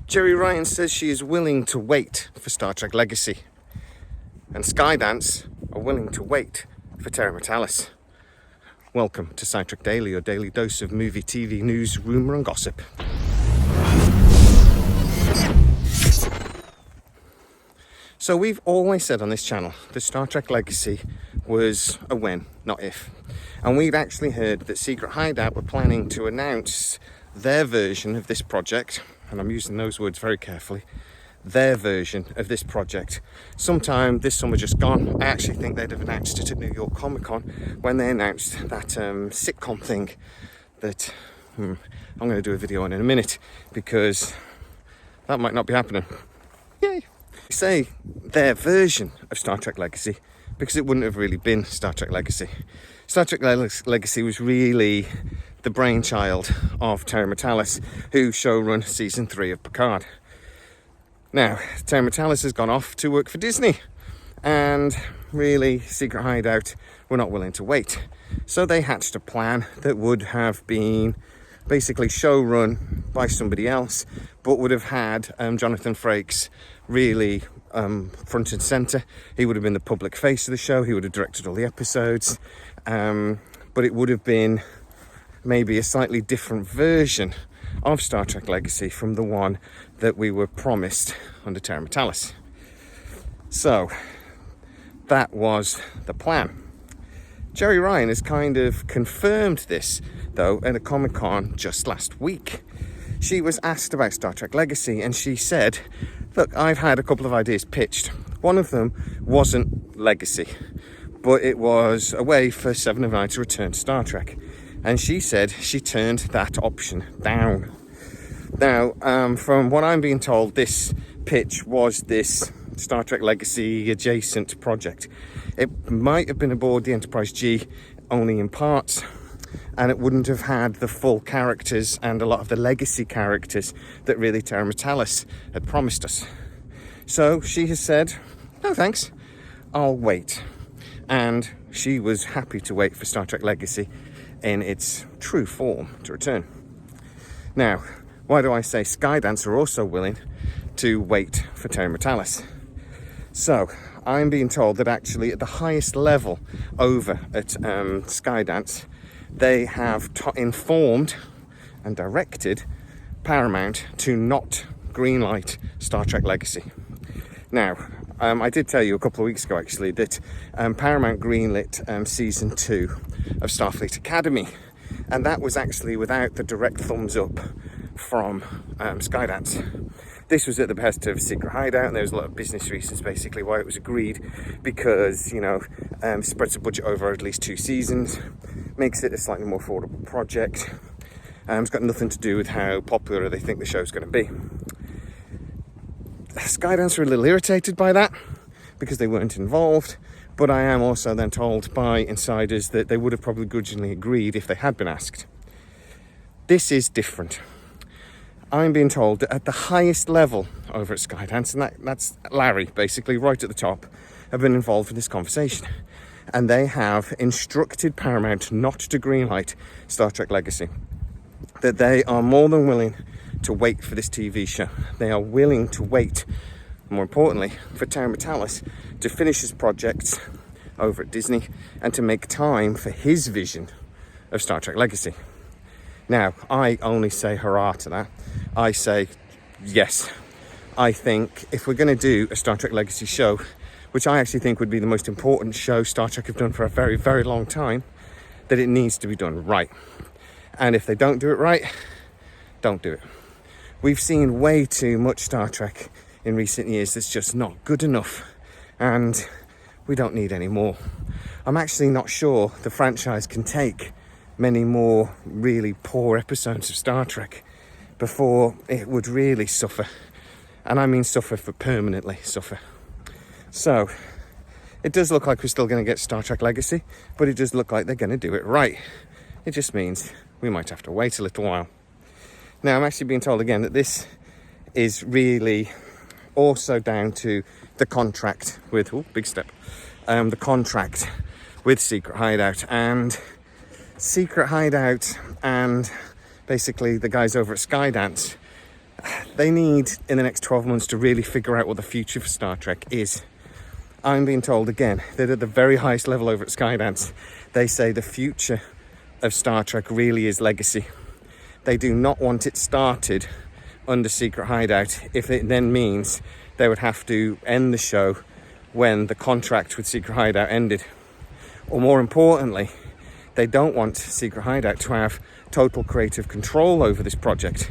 Jeri Ryan says she is willing to wait for Star Trek Legacy. And Skydance are willing to wait for Terry Matalas. Welcome to Sidetrack Daily, your daily dose of movie, TV, news, rumour and gossip. So we've always said on this channel that Star Trek Legacy was a when, not if. And we'd actually heard that Secret Hideout were planning to announce their version of this project, and I'm using those words very carefully, their version of this project sometime this summer just gone. I actually think they'd have announced it at New York Comic Con when they announced that sitcom thing that I'm going to do a video on in a minute, because that might not be happening. Yay! I say their version of Star Trek Legacy because it wouldn't have really been Star Trek Legacy. Star Trek Legacy was really the brainchild of Terry Matalas, who showrun season 3 of Picard. Now, Terry Matalas has gone off to work for Disney, and really, Secret Hideout were not willing to wait. So they hatched a plan that would have been basically showrun by somebody else, but would have had Jonathan Frakes really front and centre. He would have been the public face of the show. He would have directed all the episodes, but it would have been maybe a slightly different version of Star Trek Legacy from the one that we were promised under Terry Matalas. So that was the plan. Jeri Ryan has kind of confirmed this, though, at a Comic-Con just last week. She was asked about Star Trek Legacy, and she said, look, I've had a couple of ideas pitched. One of them wasn't Legacy, but it was a way for Seven of Nine to return to Star Trek. And she said she turned that option down. Now, from what I'm being told, this pitch was this Star Trek Legacy adjacent project. It might have been aboard the Enterprise G only in parts, and it wouldn't have had the full characters and a lot of the legacy characters that really Terry Matalas had promised us. So she has said, no thanks, I'll wait. And she was happy to wait for Star Trek Legacy in its true form to return. Now, why do I say Skydance are also willing to wait for Terry Matalas? So, I'm being told that actually at the highest level over at Skydance, they have informed and directed Paramount to not greenlight Star Trek Legacy. Now, I did tell you a couple of weeks ago actually that Paramount greenlit season 2 of Starfleet Academy, and that was actually without the direct thumbs up from Skydance. This was at the behest of Secret Hideout, and there was a lot of business reasons basically why it was agreed, because, you know, spreads the budget over at least 2 seasons, makes it a slightly more affordable project. It's got nothing to do with how popular they think the show's going to be. Skydance were a little irritated by that because they weren't involved, but I am also then told by insiders that they would have probably grudgingly agreed if they had been asked. This is different. I'm being told that at the highest level over at Skydance, and that's Larry, basically, right at the top, have been involved in this conversation. And they have instructed Paramount not to greenlight Star Trek Legacy. That they are more than willing to wait for this TV show. They are willing to wait, more importantly, for Terry Matalas to finish his projects over at Disney and to make time for his vision of Star Trek Legacy. Now, I only say hurrah to that. I say yes. I think if we're going to do a Star Trek Legacy show, which I actually think would be the most important show Star Trek have done for a very, very long time, that it needs to be done right. And if they don't do it right, don't do it. We've seen way too much Star Trek in recent years that's just not good enough, and we don't need any more. I'm actually not sure the franchise can take many more really poor episodes of Star Trek before it would really suffer. And I mean suffer for permanently suffer. So, it does look like we're still going to get Star Trek Legacy, but it does look like they're going to do it right. It just means we might have to wait a little while. Now, I'm actually being told again that this is really also down to the contract with, big step, the contract with Secret Hideout. And Secret Hideout and basically the guys over at Skydance They need, in the next 12 months, to really figure out what the future for Star Trek is. I'm being told again that at the very highest level over at Skydance, they say the future of Star Trek really is legacy. They do not want it started under Secret Hideout if it then means they would have to end the show when the contract with Secret Hideout ended. Or more importantly, they don't want Secret Hideout to have total creative control over this project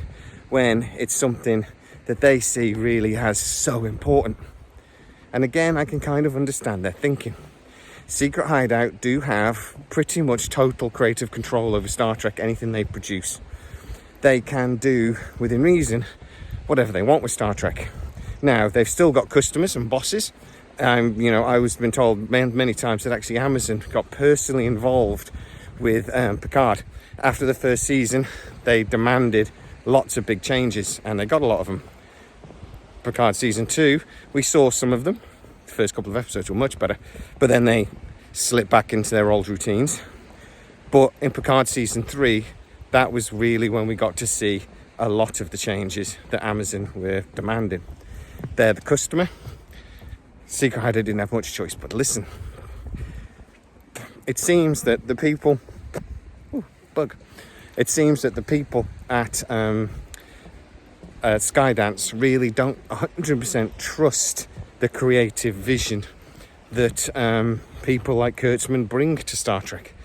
when it's something that they see really as so important. And again, I can kind of understand their thinking. Secret Hideout do have pretty much total creative control over Star Trek, anything they produce. They can do, within reason, whatever they want with Star Trek. Now, they've still got customers and bosses. I was been told many times that actually Amazon got personally involved with Picard. After the first season, they demanded lots of big changes, and they got a lot of them. Picard season 2, we saw some of them. The first couple of episodes were much better, but then they slipped back into their old routines. But in Picard season 3, that was really when we got to see a lot of the changes that Amazon were demanding. They're the customer. Secret Hideout didn't have much choice, but listen, it seems that the people at Skydance really don't 100% trust the creative vision that people like Kurtzman bring to Star Trek.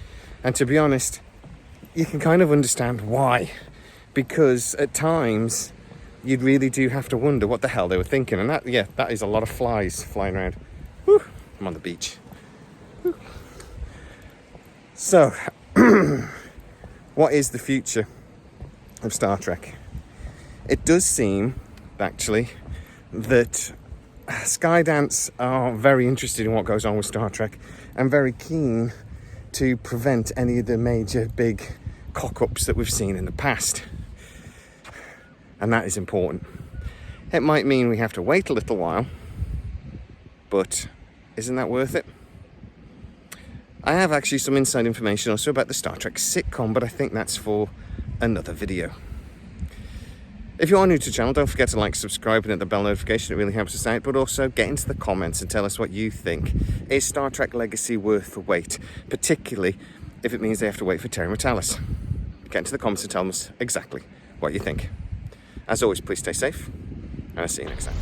And to be honest, you can kind of understand why, because at times you really do have to wonder what the hell they were thinking. And that is a lot of flies flying around. Whew, I'm on the beach. Whew. So, what is the future of Star Trek? It does seem, actually, that Skydance are very interested in what goes on with Star Trek and very keen to prevent any of the major big cock-ups that we've seen in the past. And that is important. It might mean we have to wait a little while, but isn't that worth it? I have actually some inside information also about the Star Trek sitcom, but I think that's for another video. If you are new to the channel, don't forget to like, subscribe, and hit the bell notification. It really helps us out. But also get into the comments and tell us what you think. Is Star Trek Legacy worth the wait? Particularly if it means they have to wait for Terry Matalas. Get into the comments and tell us exactly what you think. As always, please stay safe, and I'll see you next time.